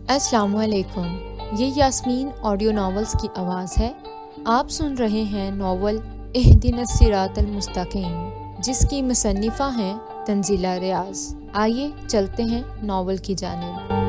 السلام علیکم، یہ یاسمین آڈیو ناولز کی آواز ہے۔ آپ سن رہے ہیں ناول اہدنا الصراط المستقیم، جس کی مصنفہ ہیں تنزیلہ ریاض۔ آئیے چلتے ہیں ناول کی جانب۔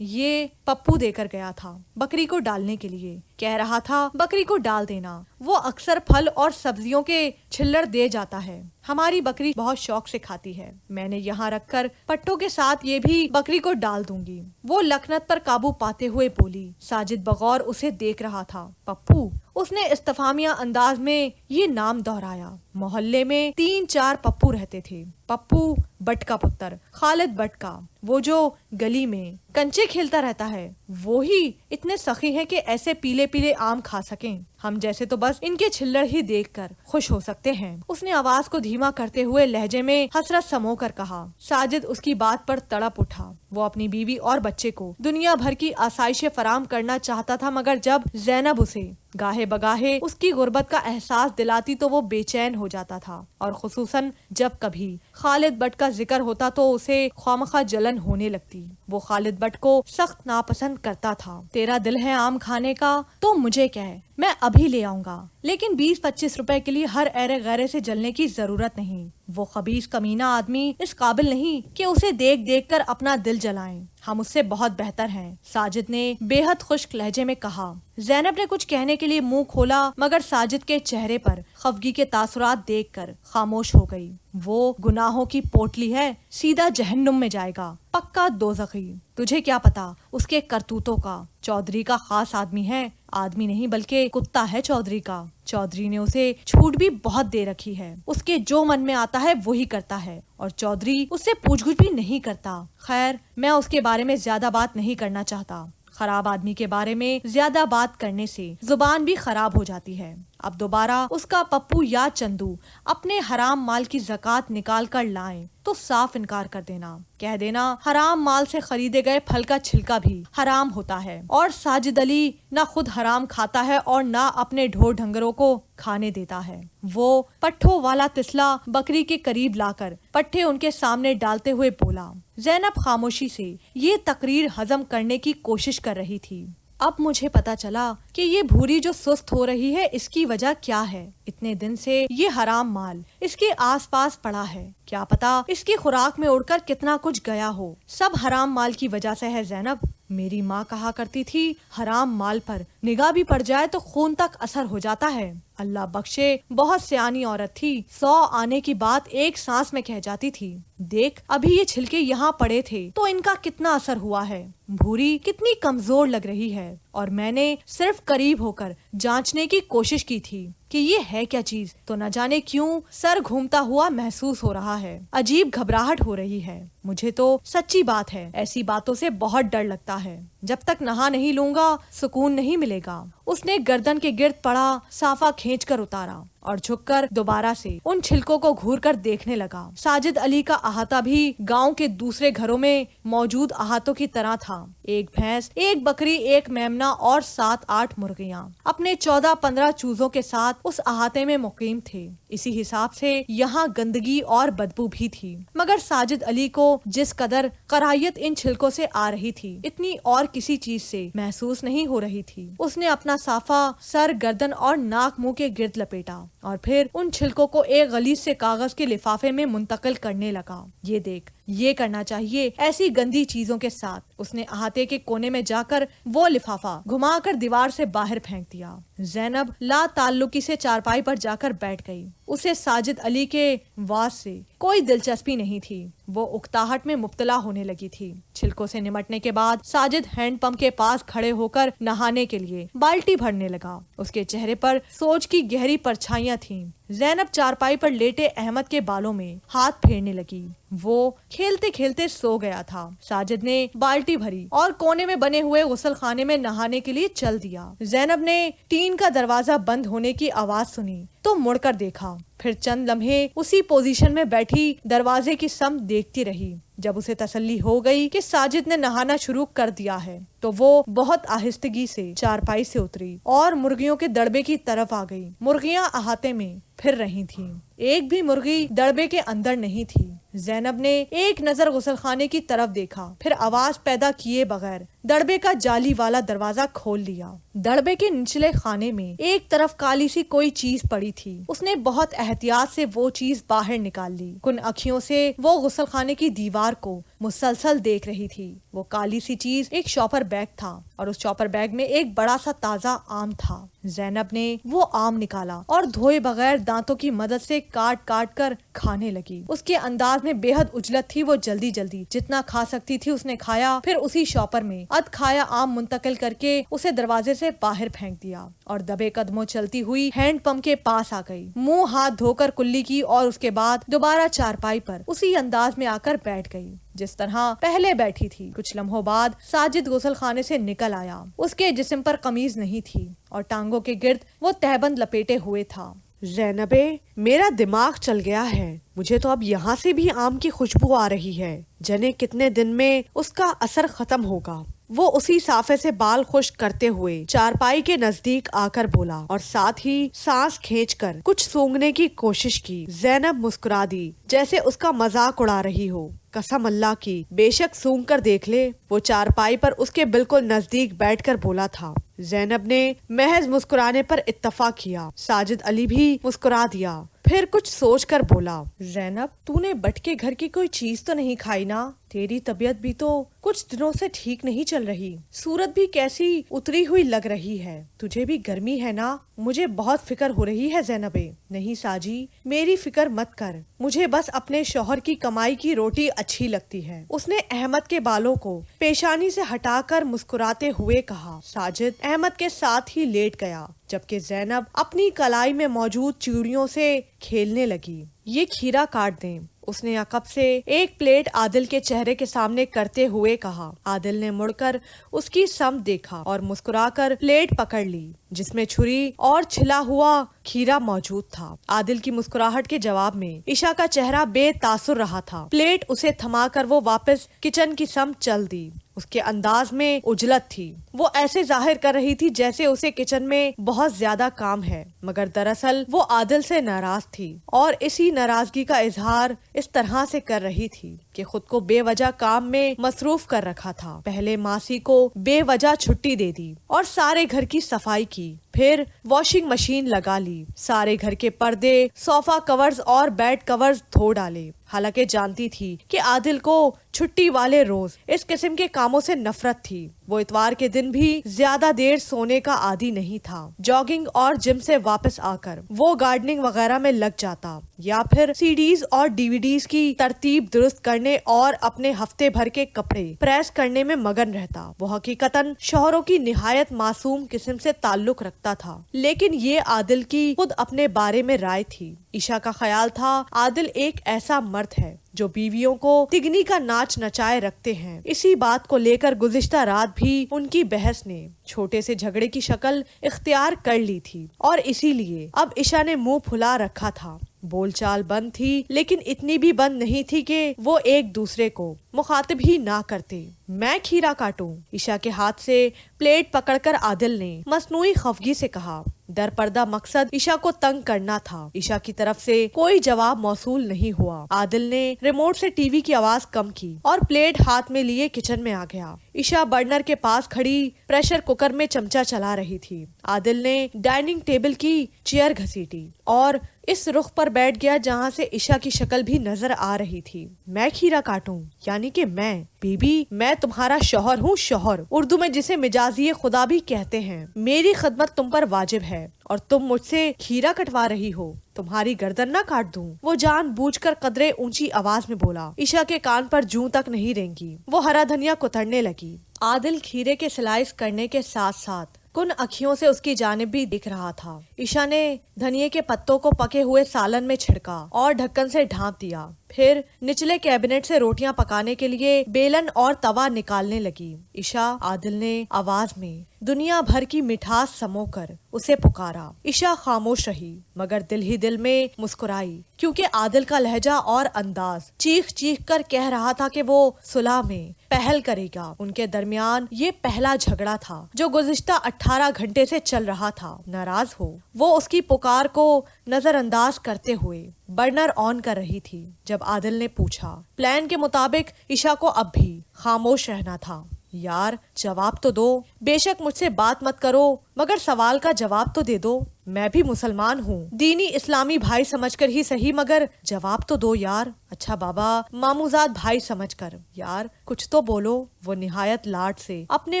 یہ پپو دے کر گیا تھا بکری کو ڈالنے کے لیے، کہہ رہا تھا بکری کو ڈال دینا۔ وہ اکثر پھل اور سبزیوں کے چھلڑ دے جاتا ہے، ہماری بکری بہت شوق سے کھاتی ہے۔ میں نے یہاں رکھ کر پٹھوں کے ساتھ یہ بھی بکری کو ڈال دوں گی۔ وہ لکنت پر قابو پاتے ہوئے بولی۔ ساجد بغور اسے دیکھ رہا تھا۔ پپو، اس نے استفہامیہ انداز میں یہ نام دہرایا۔ محلے میں 3-4 پپو رہتے تھے۔ پپو بٹ کا پتر خالد بٹ کا، وہ جو گلی میں کنچے کھیلتا رہتا ہے، وہی اتنے سخی ہیں کہ ایسے پیلے پیلے آم کھا سکیں۔ ہم جیسے تو بس ان کے چھلڑ ہی دیکھ کر خوش ہو سکتے ہیں۔ اس نے آواز کو دھیما کرتے ہوئے لہجے میں حسرت سمو کر کہا۔ ساجد اس کی بات پر تڑپ اٹھا۔ وہ اپنی بیوی اور بچے کو دنیا بھر کی آسائشیں فراہم کرنا چاہتا تھا، مگر جب زینب اسے گاہے بگاہے اس کی غربت کا احساس دلاتی تو وہ بے چین ہو جاتا تھا، اور خصوصاً جب کبھی خالد بٹ کا ذکر ہوتا تو اسے خوامخواہ جلن ہونے لگتی۔ وہ خالد بٹ کو سخت ناپسند کرتا تھا۔ تیرا دل ہے آم کھانے کا تو مجھے کہہ، میں ابھی لے آؤں گا، لیکن 20-25 روپے کے لیے ہر ایرے غیرے سے جلنے کی ضرورت نہیں۔ وہ خبیث کمینہ آدمی اس قابل نہیں کہ اسے دیکھ دیکھ کر اپنا دل جلائیں۔ ہم اس سے بہت بہتر ہیں، ساجد نے بے حد خشک لہجے میں کہا۔ زینب نے کچھ کہنے کے لیے منہ کھولا، مگر ساجد کے چہرے پر خفگی کے تاثرات دیکھ کر خاموش ہو گئی۔ وہ گناہوں کی پوٹلی ہے، سیدھا جہنم میں جائے گا، پکا دوزخی۔ تجھے کیا پتا اس کے کرتوتوں کا؟ چودھری کا خاص آدمی ہے، آدمی نہیں بلکہ کتا ہے چودھری کا۔ چودھری نے اسے چھوٹ بھی بہت دے رکھی ہے، اس کے جو من میں آتا ہے وہی کرتا ہے، اور چودھری اس سے پوچھ گچھ بھی نہیں کرتا۔ خیر، میں اس کے بارے میں زیادہ بات نہیں کرنا چاہتا۔ خراب آدمی کے بارے میں زیادہ بات کرنے سے زبان بھی خراب ہو جاتی ہے۔ اب دوبارہ اس کا پپو یا چندو اپنے حرام مال کی زکوٰۃ نکال کر لائیں تو صاف انکار کر دینا، کہہ دینا حرام مال سے خریدے گئے پھل کا چھلکا بھی حرام ہوتا ہے، اور ساجد علی نہ خود حرام کھاتا ہے اور نہ اپنے ڈھور ڈھنگروں کو کھانے دیتا ہے۔ وہ پٹھوں والا تسلا بکری کے قریب لا کر پٹھے ان کے سامنے ڈالتے ہوئے بولا۔ زینب خاموشی سے یہ تقریر ہضم کرنے کی کوشش کر رہی تھی۔ اب مجھے پتا چلا کہ یہ بھوری جو سست ہو رہی ہے اس کی وجہ کیا ہے۔ اتنے دن سے یہ حرام مال اس کے آس پاس پڑا ہے، کیا پتا اس کی خوراک میں اڑ کر کتنا کچھ گیا ہو۔ سب حرام مال کی وجہ سے ہے زینب۔ میری ماں کہا کرتی تھی، حرام مال پر نگاہ بھی پڑ جائے تو خون تک اثر ہو جاتا ہے۔ اللہ بخشے، بہت سیانی عورت تھی، 100 آنے کی بات ایک سانس میں کہہ جاتی تھی۔ دیکھ، ابھی یہ چھلکے یہاں پڑے تھے تو ان کا کتنا اثر ہوا ہے۔ بھوری کتنی کمزور لگ رہی ہے، اور میں نے صرف قریب ہو کر جانچنے کی کوشش کی تھی کہ یہ ہے کیا چیز، تو نہ جانے کیوں سر گھومتا ہوا محسوس ہو رہا ہے، عجیب گھبراہٹ ہو رہی ہے۔ مجھے تو سچی بات ہے، ایسی باتوں سے بہت ڈر لگتا ہے۔ جب تک نہا نہیں لوں گا سکون نہیں ملے گا۔ اس نے گردن کے گرد پڑا صافہ کھینچ کر اتارا اور جھک کر دوبارہ سے ان چھلکوں کو گھور کر دیکھنے لگا۔ ساجد علی کا احاطہ بھی گاؤں کے دوسرے گھروں میں موجود احاطوں کی طرح تھا۔ ایک بھینس، ایک بکری، ایک میمنہ اور 7-8 مرغیاں اپنے 14-15 چوزوں کے ساتھ اس احاطے میں مقیم تھے۔ اسی حساب سے یہاں گندگی اور بدبو بھی تھی، مگر ساجد علی کو جس قدر کراہیت ان چھلکوں سے آ رہی تھی اتنی اور کسی چیز سے محسوس نہیں ہو رہی تھی۔ اس نے اپنا صافہ سر، گردن اور ناک منہ کے گرد لپیٹا اور پھر ان چھلکوں کو ایک غلیظ سے کاغذ کے لفافے میں منتقل کرنے لگا۔ یہ دیکھ، یہ کرنا چاہیے ایسی گندی چیزوں کے ساتھ۔ اس نے احاطے کے کونے میں جا کر وہ لفافہ گھما کر دیوار سے باہر پھینک دیا۔ زینب لا تعلقی سے چارپائی پر جا کر بیٹھ گئی۔ اسے ساجد علی کے واز سے کوئی دلچسپی نہیں تھی، وہ اکتاہٹ میں مبتلا ہونے لگی تھی۔ چھلکوں سے نمٹنے کے بعد ساجد ہینڈ پمپ کے پاس کھڑے ہو کر نہانے کے لیے بالٹی بھرنے لگا۔ اس کے چہرے پر سوچ کی گہری پرچھائیاں تھیں۔ زینب چارپائی پر لیٹے احمد کے بالوں میں ہاتھ پھیرنے لگی۔ وہ کھیلتے کھیلتے سو گیا تھا۔ ساجد نے بالٹی بھری اور کونے میں بنے ہوئے غسل خانے میں نہانے کے لیے چل دیا۔ زینب نے ٹین کا دروازہ بند ہونے کی آواز سنی تو مڑ کر دیکھا، پھر چند لمحے اسی پوزیشن میں بیٹھی دروازے کی سمت دیکھتی رہی۔ جب اسے تسلی ہو گئی کہ ساجد نے نہانا شروع کر دیا ہے تو وہ بہت آہستگی سے چارپائی سے اتری اور مرغیوں کے دڑبے کی طرف آ گئی۔ مرغیاں احاطے میں پھر رہی تھیں، ایک بھی مرغی دڑبے کے اندر نہیں تھی۔ زینب نے ایک نظر غسل خانے کی طرف دیکھا، پھر آواز پیدا کیے بغیر دڑبے کا جالی والا دروازہ کھول لیا۔ دڑبے کے نچلے خانے میں ایک طرف کالی سی کوئی چیز پڑی تھی۔ اس نے بہت احتیاط سے وہ چیز باہر نکال لی۔ کن اکھیوں سے وہ غسل خانے کی دیوار کو مسلسل دیکھ رہی تھی۔ وہ کالی سی چیز ایک شاپر بیگ تھا اور اس شاپر بیگ میں ایک بڑا سا تازہ آم تھا۔ زینب نے وہ آم نکالا اور دھوئے بغیر دانتوں کی مدد سے کاٹ کاٹ کر کھانے لگی۔ اس کے انداز میں بے حد عجلت تھی۔ وہ جلدی جلدی جتنا کھا سکتی تھی اس نے کھایا، پھر اسی شاپر میں اد کھایا آم منتقل کر کے اسے دروازے سے باہر پھینک دیا اور دبے قدموں چلتی ہوئی ہینڈ پمپ کے پاس آ گئی۔ منہ ہاتھ دھو کر کلی کی اور اس کے بعد دوبارہ چارپائی پر اسی انداز میں آ کر بیٹھ گئی جس طرح پہلے بیٹھی تھی۔ کچھ لمحوں بعد ساجد غسل خانے سے نکل آیا۔ اس کے جسم پر قمیض نہیں تھی اور ٹانگوں کے گرد وہ تہبند لپیٹے ہوئے تھا۔ زینبے، میرا دماغ چل گیا ہے، مجھے تو اب یہاں سے بھی آم کی خوشبو آ رہی ہے، جنے کتنے دن میں اس کا اثر ختم ہوگا۔ وہ اسی صافے سے بال خشک کرتے ہوئے چارپائی کے نزدیک آ کر بولا اور ساتھ ہی سانس کھینچ کر کچھ سونگنے کی کوشش کی۔ زینب مسکرا دی جیسے اس کا مذاق اڑا رہی ہو۔ قسم اللہ کی، بے شک سونگ کر دیکھ لے۔ وہ چارپائی پر اس کے بالکل نزدیک بیٹھ کر بولا تھا۔ زینب نے محض مسکرانے پر اتفاق کیا۔ ساجد علی بھی مسکرا دیا، پھر کچھ سوچ کر بولا، زینب، تو نے بٹ کے گھر کی کوئی چیز تو نہیں کھائی نا؟ تیری طبیعت بھی تو کچھ دنوں سے ٹھیک نہیں چل رہی، صورت بھی کیسی اتری ہوئی لگ رہی ہے، تجھے بھی گرمی ہے نا؟ مجھے بہت فکر ہو رہی ہے زینبے۔ نہیں ساجی، میری فکر مت کر، مجھے بس اپنے شوہر کی کمائی کی روٹی اچھی لگتی ہے۔ اس نے احمد کے بالوں کو پیشانی سے ہٹا کر مسکراتے ہوئے کہا۔ ساجد احمد کے ساتھ ہی لیٹ گیا جبکہ زینب اپنی کلائی میں موجود چوڑیوں سے کھیلنے لگی۔ یہ کھیرا کاٹ دیں، اس نے عقب سے ایک پلیٹ عادل کے چہرے کے سامنے کرتے ہوئے کہا۔ عادل نے مڑ کر اس کی سمت دیکھا اور مسکرا کر پلیٹ پکڑ لی جس میں چھری اور چھلا ہوا کھیرا موجود تھا۔ عادل کی مسکراہٹ کے جواب میں عشا کا چہرہ بے تاثر رہا تھا۔ پلیٹ اسے تھما کر وہ واپس کچن کی سمت چل دی۔ اس کے انداز میں عجلت تھی، وہ ایسے ظاہر کر رہی تھی جیسے اسے کچن میں بہت زیادہ کام ہے، مگر دراصل وہ عادل سے ناراض تھی اور اسی ناراضگی کا اظہار اس طرح سے کر رہی تھی کہ خود کو بے وجہ کام میں مصروف کر رکھا تھا۔ پہلے ماسی کو بے وجہ چھٹی دے دی اور سارے گھر کی صفائی کی، پھر واشنگ مشین لگا لی، سارے گھر کے پردے، صوفہ کورز اور بیڈ کورز دھو ڈالے۔ حالانکہ جانتی تھی کہ عادل کو چھٹی والے روز اس قسم کے کاموں سے نفرت تھی۔ وہ اتوار کے دن بھی زیادہ دیر سونے کا عادی نہیں تھا۔ جاگنگ اور جم سے واپس آ کر وہ گارڈننگ وغیرہ میں لگ جاتا یا پھر سی ڈیز اور ڈی وی ڈیز کی ترتیب درست کرنے اور اپنے ہفتے بھر کے کپڑے پریس کرنے میں مگن رہتا۔ وہ حقیقتاً شوہروں کی نہایت معصوم قسم سے تعلق رکھتا تھا، لیکن یہ عادل کی خود اپنے بارے میں رائے تھی۔ عشا کا خیال تھا عادل ایک ایسا مرد ہے جو بیویوں کو تگنی کا ناچ نچائے رکھتے ہیں۔ اسی بات کو لے کر گزشتہ رات بھی ان کی بحث نے چھوٹے سے جھگڑے کی شکل اختیار کر لی تھی اور اسی لیے اب عشا نے منہ پھلا رکھا تھا۔ بول چال بند تھی لیکن اتنی بھی بند نہیں تھی کہ وہ ایک دوسرے کو مخاطب ہی نہ کرتے۔ میں کھیرا کاٹوں؟ عشا کے ہاتھ سے پلیٹ پکڑ کر عادل نے مصنوعی خفگی سے کہا۔ در پردہ مقصد عشا کو تنگ کرنا تھا۔ عشا کی طرف سے کوئی جواب موصول نہیں ہوا۔ عادل نے ریموٹ سے ٹی وی کی آواز کم کی اور پلیٹ ہاتھ میں لیے کچن میں آ گیا۔ عشا برنر کے پاس کھڑی پریشر کوکر میں چمچہ چلا رہی تھی۔ عادل نے ڈائننگ ٹیبل کی چیئر گھسیٹی اور اس رخ پر بیٹھ گیا جہاں سے عشا کی شکل بھی نظر آ رہی تھی۔ میں کھیرا کاٹوں؟ یعنی کہ میں بی بی، میں تمہارا شوہر ہوں، شوہر اردو میں جسے مجازی خدا بھی کہتے ہیں۔ میری خدمت تم پر واجب ہے اور تم مجھ سے کھیرا کٹوا رہی ہو، تمہاری گردن نہ کاٹ دوں؟ وہ جان بوجھ کر قدرے اونچی آواز میں بولا۔ عشا کے کان پر جوں تک نہیں رینگی، وہ ہرا دھنیا کترنے لگی۔ عادل کھیرے کے سلائس کرنے کے ساتھ ساتھ کن اکھیوں سے اس کی جانب بھی دکھ رہا تھا۔ عشا نے دھنیے کے پتوں کو پکے ہوئے سالن میں چھڑکا اور ڈھکن سے ڈھانپ دیا، फिर निचले कैबिनेट से रोटियां पकाने के लिए बेलन और तवा निकालने लगी। ईशा आदिल ने आवाज में दुनिया भर की मिठास समोकर उसे पुकारा। ईशा खामोश रही मगर दिल ही दिल में मुस्कुराई, क्योंकि आदिल का लहजा और अंदाज चीख चीख कर कह रहा था कि वो सुलह में पहल करेगा। उनके दरमियान ये पहला झगड़ा था जो गुज़िश्ता 18 घंटे से चल रहा था। नाराज हो वो उसकी पुकार को नजरअंदाज करते हुए बर्नर ऑन कर रही थी जब आदिल ने पूछा। प्लान के मुताबिक ईशा को अब भी खामोश रहना था। यार जवाब तो दो, बेशक मुझसे बात मत करो मगर सवाल का जवाब तो दे दो। मैं भी मुसलमान हूँ, दीनी इस्लामी भाई समझकर ही सही, मगर जवाब तो दो यार। अच्छा बाबा, मामूजाद भाई समझकर, यार कुछ तो बोलो। वो निहायत लाड से अपने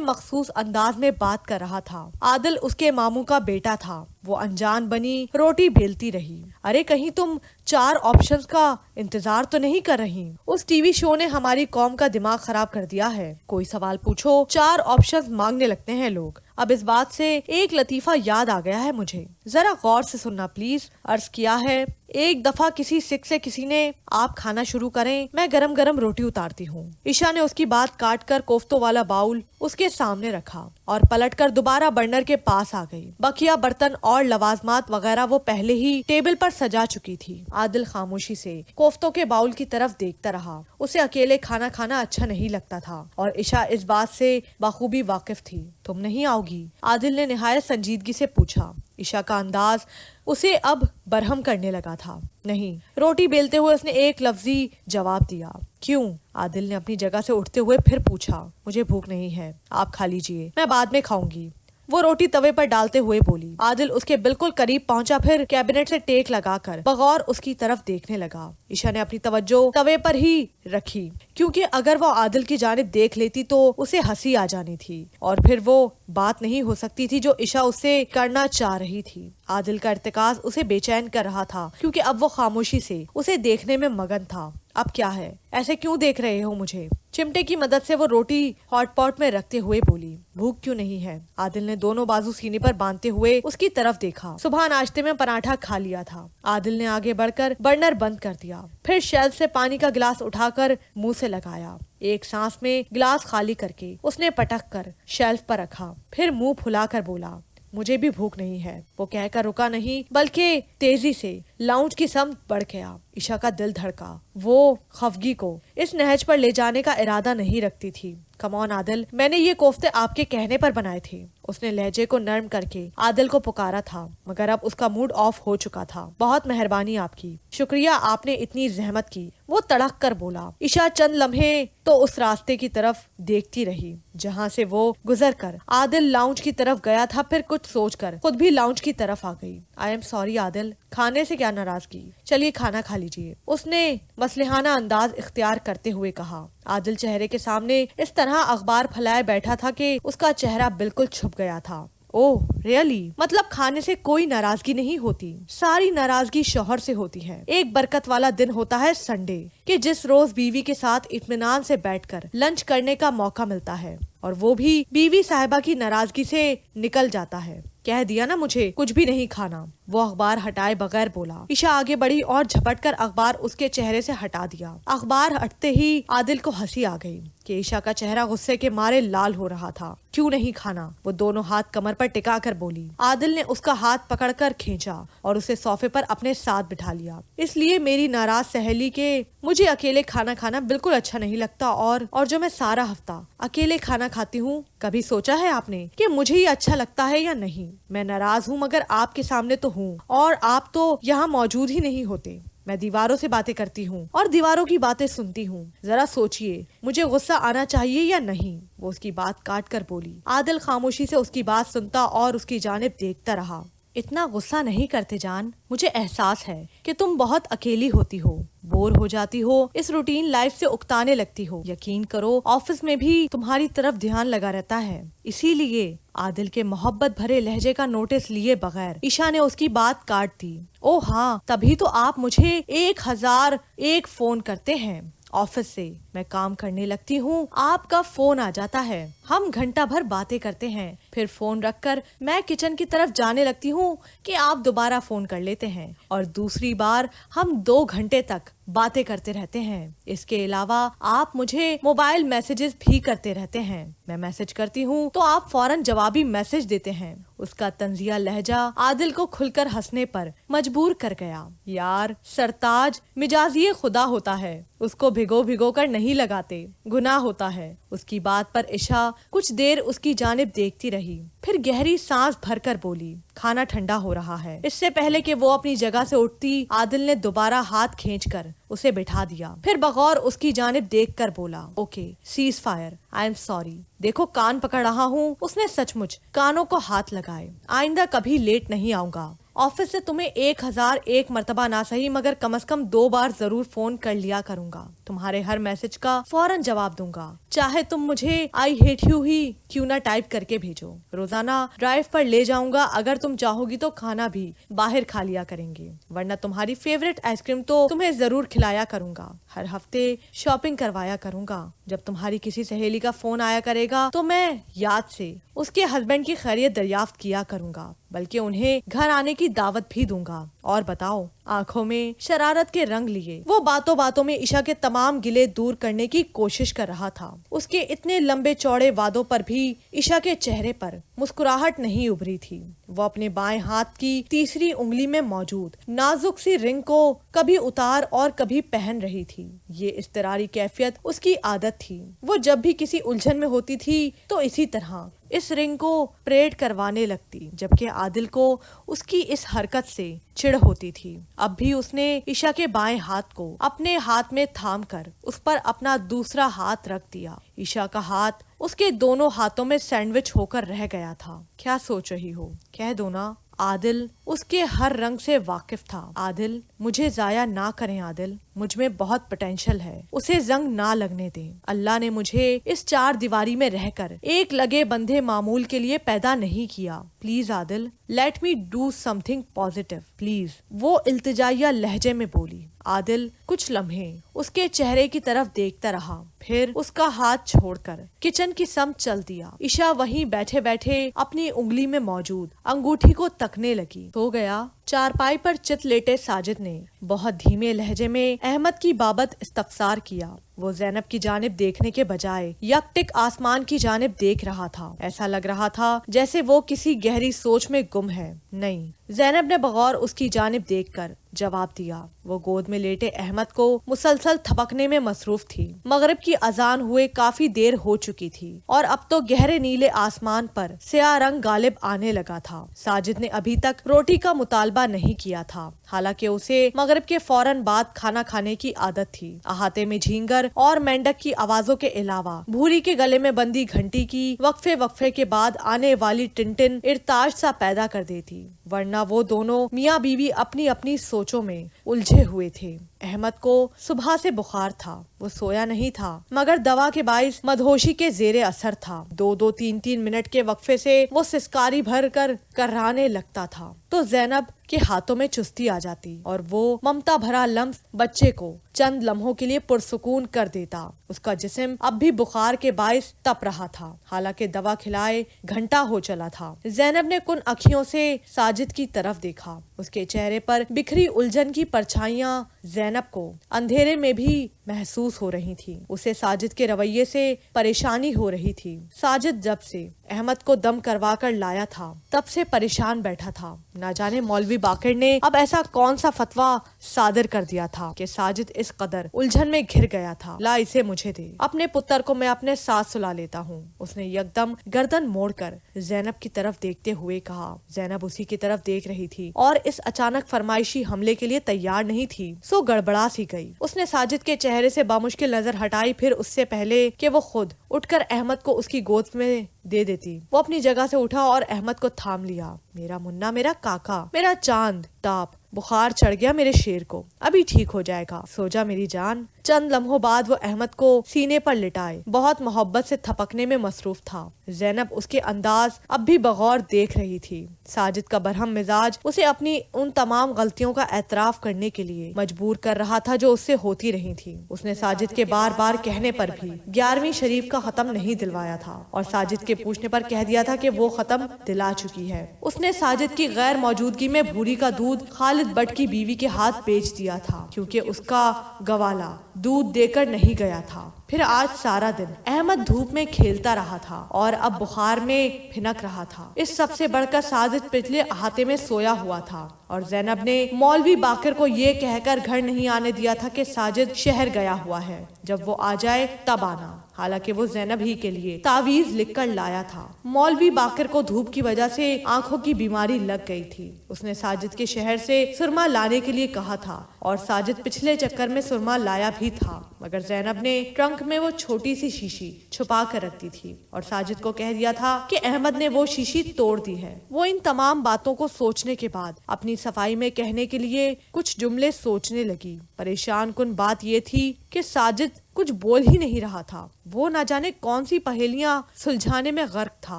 मखसूस अंदाज में बात कर रहा था। आदिल उसके मामू का बेटा था। वो अनजान बनी रोटी बेलती रही। अरे कहीं तुम 4 ऑप्शंस का इंतजार तो नहीं कर रही? उस टीवी शो ने हमारी कौम का दिमाग खराब कर दिया है। कोई सवाल पूछो 4 ऑप्शंस मांगने लगते हैं लोग। अब इस बात से एक लतीफा याद आ गया है मुझे, जरा गौर से सुनना प्लीज। अर्ज किया है, एक दफा किसी सिख से किसी ने आप खाना शुरू करें, मैं गरम गरम रोटी उतारती हूँ। ईशा ने उसकी बात काट कर कोफ्तों वाला बाउल उसके सामने रखा और पलटकर दोबारा बर्नर के पास आ गई। बकिया बर्तन और लवाजमात वगैरह वो पहले ही टेबल पर सजा चुकी थी। आदिल खामोशी से कोफ्तों के बाउल की तरफ देखता रहा। उसे अकेले खाना खाना अच्छा नहीं लगता था और ईशा इस बात से बखूबी वाकिफ थी। तुम नहीं आओगी? आदिल ने निहायत संजीदगी से पूछा। ईशा का अंदाज उसे अब बरहम करने लगा था। नहीं। रोटी बेलते हुए उसने एक लफ्जी जवाब दिया। क्यों? आदिल ने अपनी जगह से उठते हुए फिर पूछा। मुझे भूख नहीं है, आप खा लीजिए, मैं बाद में खाऊंगी। वो रोटी तवे पर डालते हुए बोली। आदिल उसके बिल्कुल करीब पहुंचा, फिर कैबिनेट से टेक लगाकर बगौर उसकी तरफ देखने लगा। ईशा ने अपनी तवज्जो तवे पर ही रखी, क्योंकि अगर वो आदिल की जानिब देख लेती तो उसे हंसी आ जानी थी और फिर वो बात नहीं हो सकती थी जो ईशा उससे करना चाह रही थी। आदिल का इर्तिकाज उसे बेचैन कर रहा था, क्योंकि अब वो खामोशी से उसे देखने में मगन था। अब क्या है? ऐसे क्यों देख रहे हो मुझे? चिमटे की मदद से वो रोटी हॉट पॉट में रखते हुए बोली। भूख क्यों नहीं है? आदिल ने दोनों बाजू सीने पर बांधते हुए उसकी तरफ देखा। सुबह नाश्ते में पराठा खा लिया था। आदिल ने आगे बढ़कर बर्नर बंद कर दिया, फिर शेल्फ से पानी का गिलास उठाकर मुंह से लगाया। एक सांस में गिलास खाली करके उसने पटक कर शेल्फ पर रखा, फिर मुंह फुलाकर बोला, मुझे भी भूख नहीं है। वो कहकर रुका नहीं, बल्कि तेजी से लाउंज की समत बढ़ गया। ईशा का दिल धड़का। वो खफगी को इस नहज पर ले जाने का इरादा नहीं रखती थी। कम ऑन आदिल, मैंने ये कोफ्ते आपके कहने पर बनाए थे। उसने लहजे को नरम करके आदिल को पुकारा था, मगर अब उसका मूड ऑफ हो चुका था। बहुत मेहरबानी आपकी, शुक्रिया, आपने इतनी जहमत की। वो तड़क कर बोला। ईशा चंद लम्हे तो उस रास्ते की तरफ देखती रही जहाँ से वो गुजर कर आदिल लाउंज की तरफ गया था, फिर कुछ सोचकर खुद भी लाउंज की तरफ आ गई। आई एम सॉरी आदिल, खाने से क्या नाराजगी, चलिए खाना खा लीजिए, उसने मसलहाना अंदाज इख्तियार करते हुए कहा। आदिल चेहरे के सामने इस तरह अखबार फैलाए बैठा था कि उसका चेहरा बिल्कुल छुप गया था। Oh really? मतलब खाने से कोई नाराजगी नहीं होती? सारी नाराजगी शौहर से होती है। एक बरकत वाला दिन होता है संडे, कि जिस रोज बीवी के साथ इत्मीनान से बैठकर लंच करने का मौका मिलता है, और वो भी बीवी साहिबा की नाराजगी से निकल जाता है। कह दिया ना मुझे कुछ भी नहीं खाना। वो अखबार हटाए बगैर बोला। ईशा आगे बढ़ी और झपटकर अखबार उसके चेहरे से हटा दिया। अखबार हटते ही आदिल को हंसी आ गई कि ईशा का चेहरा गुस्से के मारे लाल हो रहा था। क्यों नहीं खाना? वो दोनों हाथ कमर पर टिका कर बोली। आदिल ने उसका हाथ पकड़कर खींचा और उसे सोफे पर अपने साथ बिठा लिया। इसलिए मेरी नाराज सहेली के मुझे अकेले खाना खाना बिल्कुल अच्छा नहीं लगता, और जो मैं सारा हफ्ता अकेले खाना खाती हूँ। कभी सोचा है आपने कि मुझे ये अच्छा लगता है या नहीं? मैं नाराज हूँ मगर आपके सामने तो हूँ, और आप तो यहाँ मौजूद ही नहीं होते। मैं दीवारों से बातें करती हूँ और दीवारों की बातें सुनती हूँ। जरा सोचिए, मुझे गुस्सा आना चाहिए या नहीं? वो उसकी बात काट कर बोली। आदिल खामोशी से उसकी बात सुनता और उसकी जानिब देखता रहा। इतना गुस्सा नहीं करते जान, मुझे एहसास है कि तुम बहुत अकेली होती हो, बोर हो जाती हो, इस रूटीन लाइफ से उकताने लगती हो। यकीन करो ऑफिस में भी तुम्हारी तरफ ध्यान लगा रहता है, इसीलिए। आदिल के मोहब्बत भरे लहजे का नोटिस लिए बगैर ईशा ने उसकी बात काट दी। ओ हाँ, तभी तो आप मुझे 1001 फोन करते हैं। ऑफिस से मैं काम करने लगती हूँ, आपका फोन आ जाता है, हम घंटा भर बातें करते हैं, फिर फोन रखकर मैं किचन की तरफ जाने लगती हूँ कि आप दोबारा फोन कर लेते हैं और दूसरी बार हम 2 घंटे तक बातें करते रहते हैं। इसके अलावा आप मुझे मोबाइल मैसेजेस भी करते रहते हैं। मैं मैसेज करती हूँ तो आप फौरन जवाबी मैसेज देते हैं। उसका तंजिया लहजा आदिल को खुलकर हंसने पर मजबूर कर गया। यार, सरताज मिजाजिए खुदा होता है, उसको भिगो भिगो कर नहीं लगाते, गुनाह होता है। उसकी बात पर इशा कुछ देर उसकी जानिब देखती रही, फिर गहरी सांस भरकर बोली, खाना ठंडा हो रहा है। इससे पहले कि वो अपनी जगह से उठती, आदिल ने दोबारा हाथ खींचकर उसे बिठा दिया, फिर बगौर उसकी जानिब देखकर बोला, okay, cease fire, I am sorry. देखो कान पकड़ रहा हूँ। उसने सचमुच कानों को हाथ लगाए। आइंदा कभी लेट नहीं आऊंगा। ऑफिस से तुम्हें 1001 मर्तबा ना सही मगर कम से कम 2 बार जरूर फोन कर लिया करूंगा। तुम्हारे हर मैसेज का फौरन जवाब दूंगा, चाहे तुम मुझे आई हेट यू ही क्यों ना टाइप करके भेजो। रोजाना ड्राइव पर ले जाऊंगा, अगर तुम चाहोगी तो खाना भी बाहर खा लिया करेंगे, वरना तुम्हारी फेवरेट आइसक्रीम तो तुम्हें जरूर खिलाया करूंगा। हर हफ्ते शॉपिंग करवाया करूंगा। जब तुम्हारी किसी सहेली का फोन आया करेगा तो मैं याद से उसके हस्बैंड की खैरियत दरियाफ्त किया करूंगा, बल्कि उन्हें घर आने की दावत भी दूंगा। और बताओ, आंखों में शरारत के रंग लिए वो बातों बातों में ईशा के तमाम गिले दूर करने की कोशिश कर रहा था। उसके इतने लंबे चौड़े वादों पर भी ईशा के चेहरे पर मुस्कुराहट नहीं उभरी थी। वो अपने बाएं हाथ की तीसरी उंगली में मौजूद नाजुक सी रिंग को कभी उतार और कभी पहन रही थी। ये इस्तरारी कैफियत उसकी आदत थी। वो जब भी किसी उलझन में होती थी तो इसी तरह इस रिंग को परेड करवाने लगती, जबकि आदिल को उसकी इस हरकत से चिढ़ होती थी। अब भी उसने ईशा के बाएं हाथ को अपने हाथ में थाम कर उस पर अपना दूसरा हाथ रख दिया। ईशा का हाथ उसके दोनों हाथों में सैंडविच होकर रह गया था। क्या सोच रही हो, कह दो ना। आदिल उसके हर रंग से वाकिफ था। आदिल, मुझे जाया ना करें आदिल, मुझ में बहुत पोटेंशियल है, उसे जंग ना लगने दें। अल्लाह ने मुझे इस 4 दीवारी में रहकर एक लगे बंधे मामूल के लिए पैदा नहीं किया। Please Adil, let me do something positive please. वो इल्तिजाइया लहजे में बोली। आदिल कुछ लम्हे उसके चेहरे की तरफ देखता रहा, फिर उसका हाथ छोड़कर किचन की समत चल दिया। ईशा वहीं बैठे बैठे अपनी उंगली में मौजूद अंगूठी को तकने लगी। सो गया। चारपाई पर चित लेटे साजिद ने बहुत धीमे लहजे में अहमद की बाबत इस्तफसार किया। वो ज़ैनब की जानिब देखने के बजाय यकटिक आसमान की जानिब देख रहा था। ऐसा लग रहा था जैसे वो किसी गहरी सोच में गुम है। नहीं, ज़ैनब ने बगौर उसकी जानिब देखकर जवाब दिया। वो गोद में लेटे अहमद को मुसलसल थपकने में मसरूफ थी। मगरिब की अजान हुए काफी देर हो चुकी थी और अब तो गहरे नीले आसमान पर स्याह रंग गालिब आने लगा था। साजिद ने अभी तक रोटी का मुतालबा नहीं किया था, हालांकि उसे मगरिब के फौरन बाद खाना खाने की आदत थी। अहाते में झींगर और मेंढक की आवाजों के अलावा भूरी के गले में बंदी घंटी की वक्फे वक्फे के बाद आने वाली टिन-टिन इरताज सा पैदा कर देती, वरना वो दोनों मियाँ बीवी अपनी अपनी सोचों में उलझे हुए थे। अहमद को सुबह से बुखार था। वो सोया नहीं था मगर दवा के बाइस मदहोशी के जेरे असर था। 2-2, 3-3 मिनट के वक्फे से वो सिसकारी भर कर कर्राने लगता था तो ज़ैनब के हाथों में चुस्ती आ जाती और वो ममता भरा लम्स बच्चे को चंद लम्हों के लिए पुरसुकून कर देता। उसका जिस्म अब भी बुखार के बाइस तप रहा था, हालांकि दवा खिलाए घंटा हो चला था। ज़ैनब ने कुन अखियों से साजिद की तरफ देखा। उसके चेहरे पर बिखरी उलझन की परछाइयां ज़ैनब को अंधेरे में भी महसूस हो रही थी। उसे साजिद के रवैये से परेशानी हो रही थी। साजिद जब से अहमद को दम करवा कर लाया था तब से परेशान बैठा था। ना जाने मौलवी बाकिर ने अब ऐसा कौन सा फतवा सादर कर दिया था कि साजिद इस कदर उलझन में घिर गया था। ला इसे मुझे दे, अपने पुत्र को मैं अपने साथ सुला लेता हूँ। उसने यकदम गर्दन मोड़कर ज़ैनब की तरफ देखते हुए कहा। ज़ैनब उसी की तरफ देख रही थी और इस अचानक फरमाइशी हमले के लिए तैयार नहीं थी, सो गड़बड़ा सी गई। उसने साजिद के चेहरे से बामुश्किल नजर हटाई, फिर उससे पहले कि वो खुद उठकर अहमद को उसकी गोद में दे देती, वो अपनी जगह से उठा और अहमद को थाम लिया। मेरा मुन्ना, मेरा काका, मेरा चांद टाप, बुखार चढ़ गया मेरे शेर को, अभी ठीक हो जाएगा, सो जा मेरी जान। चंद लम्हों बाद वो अहमद को सीने पर लिटाए बहुत मोहब्बत से थपकने में मसरूफ था। ज़ैनब उसके अंदाज अब भी बगौर देख रही थी। साजिद का बरहम मिजाज उसे अपनी उन तमाम गलतियों का एतराफ करने के लिए मजबूर कर रहा था जो उससे होती रही थी। उसने साजिद के बार बार कहने पर भी 11वीं शरीफ का खत्म नहीं दिलवाया था और साजिद के पूछने पर कह दिया था कि वो खत्म दिला चुकी है। उसने साजिद की गैर मौजूदगी में भूरी का दूध खालिद बट की बीवी के हाथ बेच दिया था क्योंकि उसका गवाला दूध देकर नहीं गया था। फिर आज सारा दिन अहमद धूप में खेलता रहा था और अब बुखार में भिनक रहा था। इस सबसे बढ़कर साजिद पिछले अहाते में सोया हुआ था और ज़ैनब ने मौलवी बाकर को ये कहकर घर नहीं आने दिया था कि साजिद शहर गया हुआ है, जब वो आ जाए तब आना। हालांकि वो ज़ैनब ही के लिए तावीज लिखकर लाया था। मौलवी बाकर को धूप की वजह से आंखों की बीमारी लग गई थी। उसने साजिद के शहर से सुरमा लाने के लिए कहा था और साजिद पिछले चक्कर में सुरमा लाया भी था, मगर ज़ैनब ने ट्रंक में वो छोटी सी शीशी छुपा कर रखती थी और साजिद को कह दिया था कि अहमद ने वो शीशी तोड़ दी है। वो इन तमाम बातों को सोचने के बाद अपनी सफाई में कहने के लिए कुछ जुमले सोचने लगी। परेशान कुन बात ये थी कि साजिद कुछ बोल ही नहीं रहा था। वो न जाने कौन सी पहेलियां सुलझाने में गर्क था।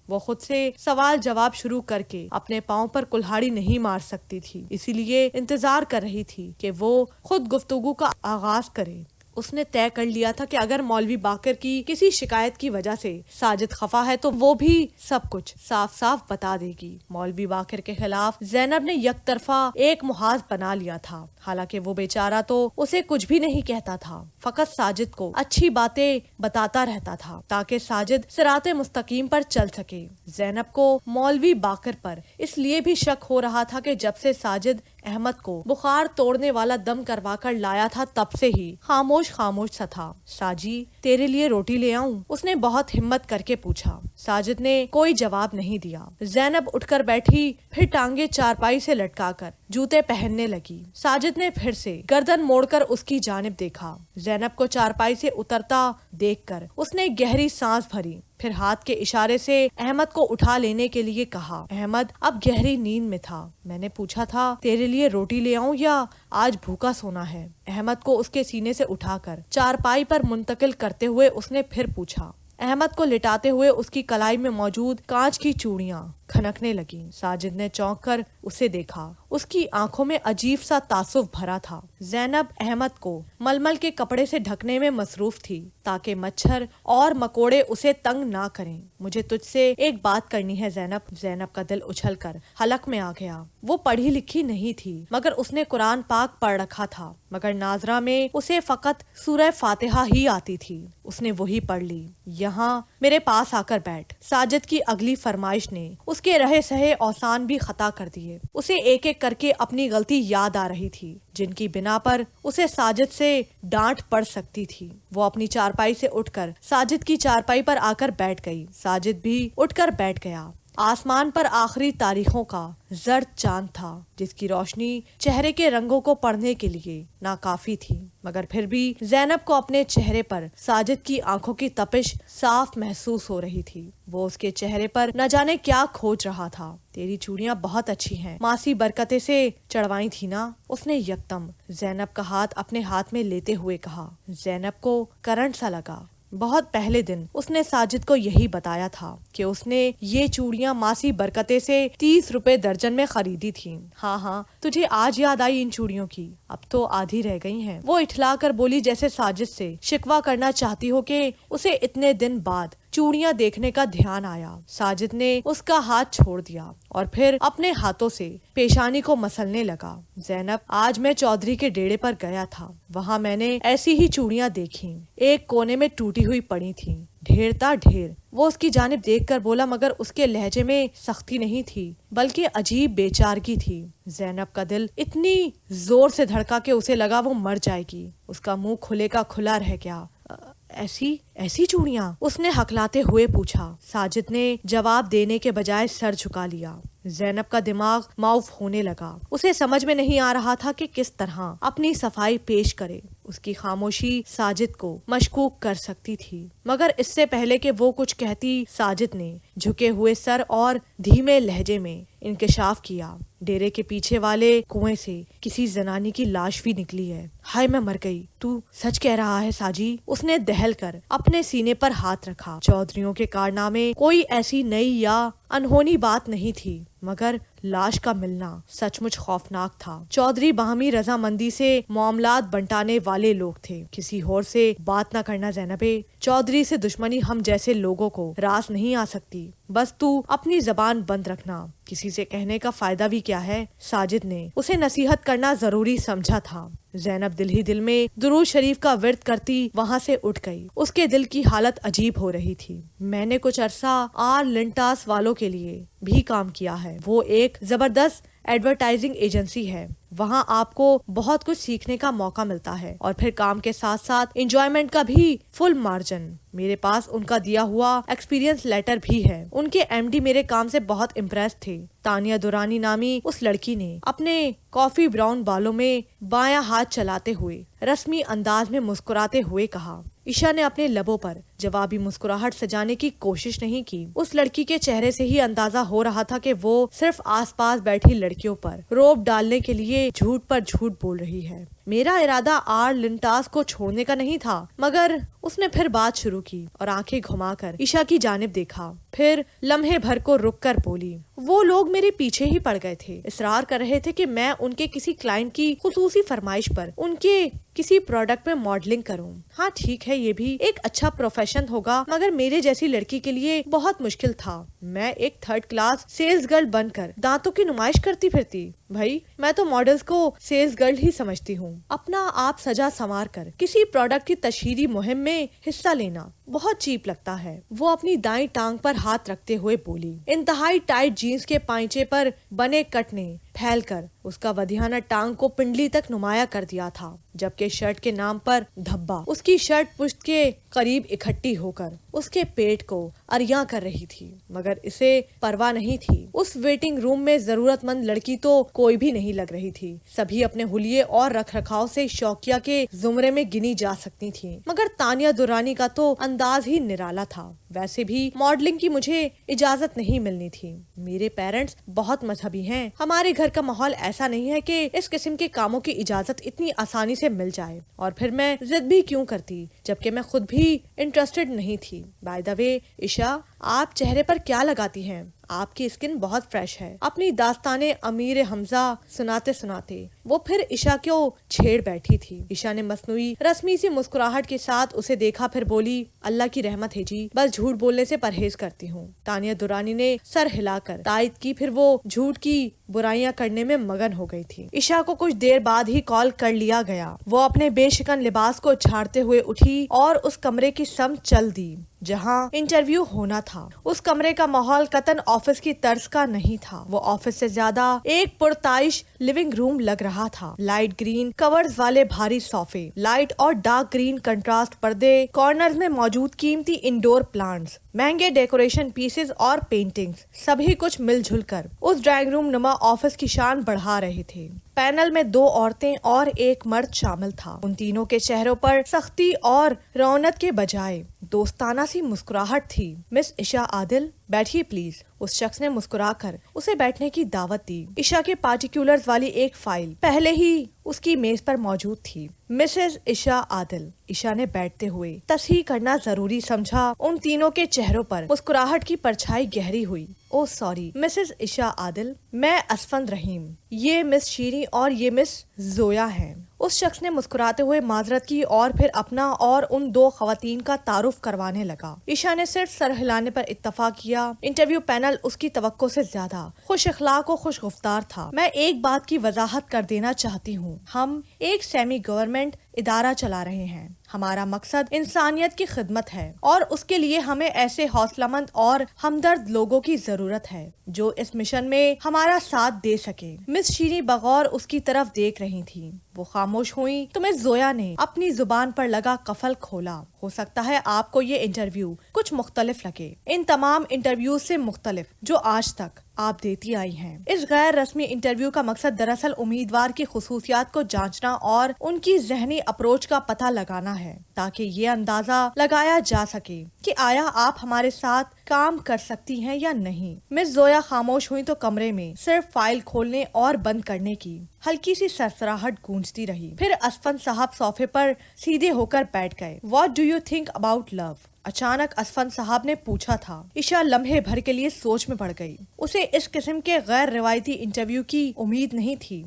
वो खुद से सवाल जवाब शुरू करके अपने पाँव पर कुल्हाड़ी नहीं मार सकती थी, इसीलिए इंतजार कर रही थी कि वो खुद गुफ्तगू का आगाज करे। उसने तय कर लिया था कि अगर मौलवी बाकर की किसी शिकायत की वजह से साजिद खफा है तो वो भी सब कुछ साफ साफ बता देगी। मौलवी बाकर के खिलाफ ज़ैनब ने एक तरफा एक मुहाज बना लिया था। हालांकि वो बेचारा तो उसे कुछ भी नहीं कहता था, फकत साजिद को अच्छी बातें बताता रहता था ताकि साजिद सिराते मुस्तकीम पर चल सके। ज़ैनब को मौलवी बाकर पर इसलिए भी शक हो रहा था कि जब से साजिद अहमद को बुखार तोड़ने वाला दम करवा कर लाया था तब से ही खामोश खामोश सा था। साजी, तेरे लिए रोटी ले आऊं? उसने बहुत हिम्मत करके पूछा। साजिद ने कोई जवाब नहीं दिया। ज़ैनब उठकर बैठी, फिर टांगे चारपाई से लटकाकर जूते पहनने लगी। साजिद ने फिर से गर्दन मोड़कर उसकी जानिब देखा। ज़ैनब को चारपाई से उतरता देखकर उसने गहरी सांस भरी, फिर हाथ के इशारे से अहमद को उठा लेने के लिए कहा। अहमद अब गहरी नींद में था। मैंने पूछा था तेरे लिए रोटी ले आऊं या आज भूखा सोना है? अहमद को उसके सीने से उठाकर चारपाई पर मुंतकिल करते हुए उसने फिर पूछा। अहमद को लिटाते हुए उसकी कलाई में मौजूद कांच की चूड़ियां खनकने लगी। साजिद ने चौंक कर उसे देखा। उसकी आंखों में अजीब सा तासुफ भरा था। ज़ैनब अहमद को मलमल के कपड़े से ढकने में मसरूफ थी ताकि मच्छर और मकोड़े उसे तंग ना करें। मुझे तुझसे एक बात करनी है ज़ैनब। ज़ैनब का दिल उछलकर हलक में आ गया। वो पढ़ी लिखी नहीं थी, मगर उसने कुरान पाक पढ़ रखा था, मगर नाजरा में उसे फकत सूरह फातिहा ही आती थी। उसने वही पढ़ ली। यहाँ मेरे पास आकर बैठ। साजिद की अगली फरमाइश ने उसके रहे सहे औसान भी खता कर दिए। उसे एक एक करके अपनी गलती याद आ रही थी जिनकी बिना पर उसे साजिद से डांट पड़ सकती थी। वो अपनी चारपाई से उठकर साजिद की चारपाई पर आकर बैठ गई। साजिद भी उठकर बैठ गया। आसमान पर आखिरी तारीखों का जर्द चांद था जिसकी रोशनी चेहरे के रंगों को पढ़ने के लिए नाकाफी थी, मगर फिर भी ज़ैनब को अपने चेहरे पर साजिद की आंखों की तपिश साफ महसूस हो रही थी। वो उसके चेहरे पर न जाने क्या खोज रहा था। तेरी चूड़ियां बहुत अच्छी हैं, मासी बरकते से चढ़वाई थी ना? उसने यकदम ज़ैनब का हाथ अपने हाथ में लेते हुए कहा। ज़ैनब को करंट सा लगा। बहुत पहले दिन उसने साजिद को यही बताया था कि उसने ये चूड़ियां मासी बरकते से 30 रुपए दर्जन में खरीदी थी। हाँ, तुझे आज याद आई इन चूड़ियों की? अब तो आधी रह गई हैं। वो इठला कर बोली जैसे साजिद से शिकवा करना चाहती हो कि उसे इतने दिन बाद चूड़ियां देखने का ध्यान आया। साजिद ने उसका हाथ छोड़ दिया और फिर अपने हाथों से पेशानी को मसलने लगा। ज़ैनब, आज मैं चौधरी के डेरे पर गया था। वहाँ मैंने ऐसी ही चूड़ियां देखी। एक कोने में टूटी हुई पड़ी थी, ढेर था ढेर। वो उसकी जानिब देखकर बोला, मगर उसके लहजे में सख्ती नहीं थी बल्कि अजीब बेचारगी थी। ज़ैनब का दिल इतनी जोर से धड़का कि उसे लगा वो मर जाएगी। उसका मुंह खुले का खुला रह गया। ऐसी चूड़ियां? उसने हकलाते हुए पूछा। साजिद ने जवाब देने के बजाय सर झुका लिया। ज़ैनब का दिमाग माउफ होने लगा। उसे समझ में नहीं आ रहा था कि किस तरह अपनी सफाई पेश करे। उसकी खामोशी साजिद को मशकूक कर सकती थी, मगर इससे पहले कि वो कुछ कहती साजिद ने جھکے ہوئے سر اور دھیمے لہجے میں انکشاف کیا۔ ڈیرے کے پیچھے والے کنویں سے کسی زنانی کی لاش بھی نکلی ہے۔ ہائے میں مر گئی، تو سچ کہہ رہا ہے ساجی؟ اس نے دہل کر اپنے سینے پر ہاتھ رکھا۔ چودھریوں کے کارنامے کوئی ایسی نئی یا انہونی بات نہیں تھی، مگر لاش کا ملنا سچ مچ خوفناک تھا۔ چودھری باہمی رضامندی سے معاملات بنٹانے والے لوگ تھے۔ کسی اور سے بات نہ کرنا زینبے، چودھری سے دشمنی ہم جیسے لوگوں کو راس نہیں آ سکتی، بس تو اپنی زبان بند رکھنا۔ کسی سے کہنے کا فائدہ بھی کیا ہے؟ ساجد نے اسے نصیحت کرنا ضروری سمجھا تھا۔ زینب دل ہی دل میں درود شریف کا ورد کرتی وہاں سے اٹھ گئی۔ اس کے دل کی حالت عجیب ہو رہی تھی۔ میں نے کچھ عرصہ آر لنٹاس والوں کے لیے بھی کام کیا ہے۔ وہ ایک زبردست ایڈورٹائزنگ ایجنسی ہے۔ وہاں آپ کو بہت کچھ سیکھنے کا موقع ملتا ہے اور پھر کام کے ساتھ ساتھ انجوائمنٹ کا بھی فل مارجن۔ میرے پاس ان کا دیا ہوا ایکسپیرینس لیٹر بھی ہے۔ ان کے ایم ڈی میرے کام سے بہت امپریس تھے۔ تانیہ دورانی نامی اس لڑکی نے اپنے کافی براؤن بالوں میں بایاں ہاتھ چلاتے ہوئے رسمی انداز میں مسکراتے ہوئے کہا۔ عشا نے اپنے لبوں پر جوابی مسکراہٹ سجانے کی کوشش نہیں کی۔ اس لڑکی کے چہرے سے ہی اندازہ ہو رہا تھا کہ وہ صرف آس پاس بیٹھی لڑکیوں پر روب ڈالنے کے لیے جھوٹ پر جھوٹ بول رہی ہے۔ میرا ارادہ آر لنٹاس کو چھوڑنے کا نہیں تھا، مگر اس نے پھر بات شروع کی اور آنکھیں گھما کر عشا کی جانب دیکھا، پھر لمحے بھر کو رک کر بولی۔ وہ لوگ میرے پیچھے ہی پڑ گئے تھے، اصرار کر رہے تھے کہ میں ان کے کسی کلائنٹ کی خصوصی فرمائش پر ان کے کسی پروڈکٹ میں ماڈلنگ کروں۔ ہاں ٹھیک ہے، یہ بھی ایک اچھا پروفیشن ہوگا، مگر میرے جیسی لڑکی کے لیے بہت مشکل تھا۔ میں ایک تھرڈ کلاس سیلز گرل بن کر دانتوں کی نمائش کرتی پھرتی۔ بھائی میں تو ماڈلز کو سیلز گرل ہی سمجھتی ہوں۔ اپنا آپ سجا سنوار کر کسی پروڈکٹ کی تشہیری مہم میں حصہ لینا بہت چیپ لگتا ہے۔ وہ اپنی دائیں ٹانگ پر ہاتھ رکھتے ہوئے بولی۔ انتہائی ٹائٹ جینز کے پائنچے پر بنے کٹ نے پھیل کر اس کا ودیانہ ٹانگ کو پنڈلی تک نمایاں کر دیا تھا، جبکہ شرٹ کے نام پر دھبا اس کی شرٹ پشت کے قریب اکٹھی ہو کر اس کے پیٹ کو اریاں کر رہی تھی، مگر اسے پرواہ نہیں تھی۔ اس ویٹنگ روم میں ضرورت مند لڑکی تو کوئی بھی نہیں لگ رہی تھی۔ سبھی اپنے حلیے اور رکھ رکھاؤ سے شوقیہ کے زمرے میں گنی جا سکتی تھیں، مگر تانیہ دورانی کا تو انداز ہی نرالا تھا۔ ویسے بھی ماڈلنگ کی مجھے اجازت نہیں ملنی تھی۔ میرے پیرنٹس بہت مذہبی ہیں۔ ہمارے گھر کا ماحول ایسا نہیں ہے کہ اس قسم کے کاموں کی اجازت اتنی آسانی سے مل جائے، اور پھر میں ضد بھی کیوں کرتی جبکہ میں خود بھی انٹرسٹڈ نہیں تھی۔ بائی دا وے عشا، آپ چہرے پر کیا لگاتی ہیں؟ آپ کی اسکن بہت فریش ہے۔ اپنی داستان امیر حمزہ سناتے سناتے وہ پھر عشا کو چھیڑ بیٹھی تھی۔ عشا نے مصنوعی رسمی سی مسکراہٹ کے ساتھ اسے دیکھا، پھر بولی، اللہ کی رحمت ہے جی، بس جھوٹ بولنے سے پرہیز کرتی ہوں۔ تانیہ دورانی نے سر ہلا کر تائید کی، پھر وہ جھوٹ کی برائیاں کرنے میں مگن ہو گئی تھی۔ عشا کو کچھ دیر بعد ہی کال کر لیا گیا۔ وہ اپنے بے شکن لباس کو جھاڑتے ہوئے اٹھی اور اس کمرے کی سمت چل دی جہاں انٹرویو ہونا تھا۔ اس کمرے کا ماحول قطعاً آفس کی طرز کا نہیں تھا۔ وہ آفس سے زیادہ ایک پرتعیش لیونگ روم لگ رہا تھا۔ لائٹ گرین کورز والے بھاری صوفے، لائٹ اور ڈارک گرین کنٹراسٹ پردے، کارنرز میں موجود قیمتی انڈور پلانٹس، مہنگے ڈیکوریشن پیسز اور پینٹنگز، سبھی کچھ مل جل کر اس ڈرائنگ روم نما آفس کی شان بڑھا رہے تھے۔ پینل میں 2 عورتیں اور ایک مرد شامل تھا۔ ان تینوں کے چہروں پر سختی اور رونق کے بجائے دوستانہ سی مسکراہٹ تھی۔ مس عشا عادل، بیٹھیے پلیز۔ اس شخص نے مسکرا کر اسے بیٹھنے کی دعوت دی۔ عشا کے پارٹیکولرز والی ایک فائل پہلے ہی اس کی میز پر موجود تھی۔ مسز عشا عادل، عشا نے بیٹھتے ہوئے تصحیح کرنا ضروری سمجھا۔ ان تینوں کے چہروں پر مسکراہٹ کی پرچھائی گہری ہوئی۔ او سوری مسز عشا عادل، میں اسفند رحیم، یہ مس شیریں اور یہ مس زویا ہیں۔ اس شخص نے مسکراتے ہوئے معذرت کی اور پھر اپنا اور ان 2 خواتین کا تعارف کروانے لگا۔ عشا نے صرف سر ہلانے پر اتفاق کیا۔ انٹرویو پینل اس کی توقع سے زیادہ خوش اخلاق و خوش گفتار تھا۔ میں ایک بات کی وضاحت کر دینا چاہتی ہوں، ہم ایک سیمی گورنمنٹ ادارہ چلا رہے ہیں۔ ہمارا مقصد انسانیت کی خدمت ہے اور اس کے لیے ہمیں ایسے حوصلہ مند اور ہمدرد لوگوں کی ضرورت ہے جو اس مشن میں ہمارا ساتھ دے سکے۔ مس شیریں بغور اس کی طرف دیکھ رہی تھی۔ وہ خاموش ہوئی تو مس زویا نے اپنی زبان پر لگا قفل کھولا۔ ہو سکتا ہے آپ کو یہ انٹرویو کچھ مختلف لگے، ان تمام انٹرویو سے مختلف جو آج تک آپ دیتی آئی ہیں۔ اس غیر رسمی انٹرویو کا مقصد دراصل امیدوار کی خصوصیات کو جانچنا اور ان کی ذہنی اپروچ کا پتہ لگانا ہے، تاکہ یہ اندازہ لگایا جا سکے کہ آیا آپ ہمارے ساتھ काम कर सकती हैं या नहीं। मिस जोया खामोश हुई तो कमरे में सिर्फ फाइल खोलने और बंद करने की हल्की सी सरसराहट गूंजती रही। फिर असफन साहब सोफे पर सीधे होकर बैठ गए। What do you think about love? अचानक असफन साहब ने पूछा था। ईशा लम्हे भर के लिए सोच में पड़ गई। उसे इस किस्म के गैर रिवायती इंटरव्यू की उम्मीद नहीं थी।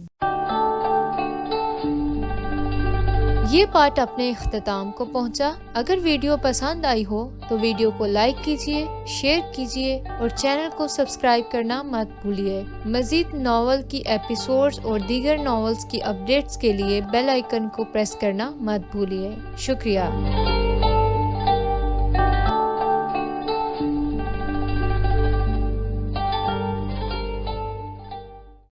ये पार्ट अपने इख्तिताम को पहुंचा। अगर वीडियो पसंद आई हो तो वीडियो को लाइक कीजिए, शेयर कीजिए और चैनल को सब्सक्राइब करना मत भूलिए। मज़ीद नॉवल की एपिसोड्स और दीगर नॉवेल्स की अपडेट्स के लिए बेल आइकन को प्रेस करना मत भूलिए। शुक्रिया।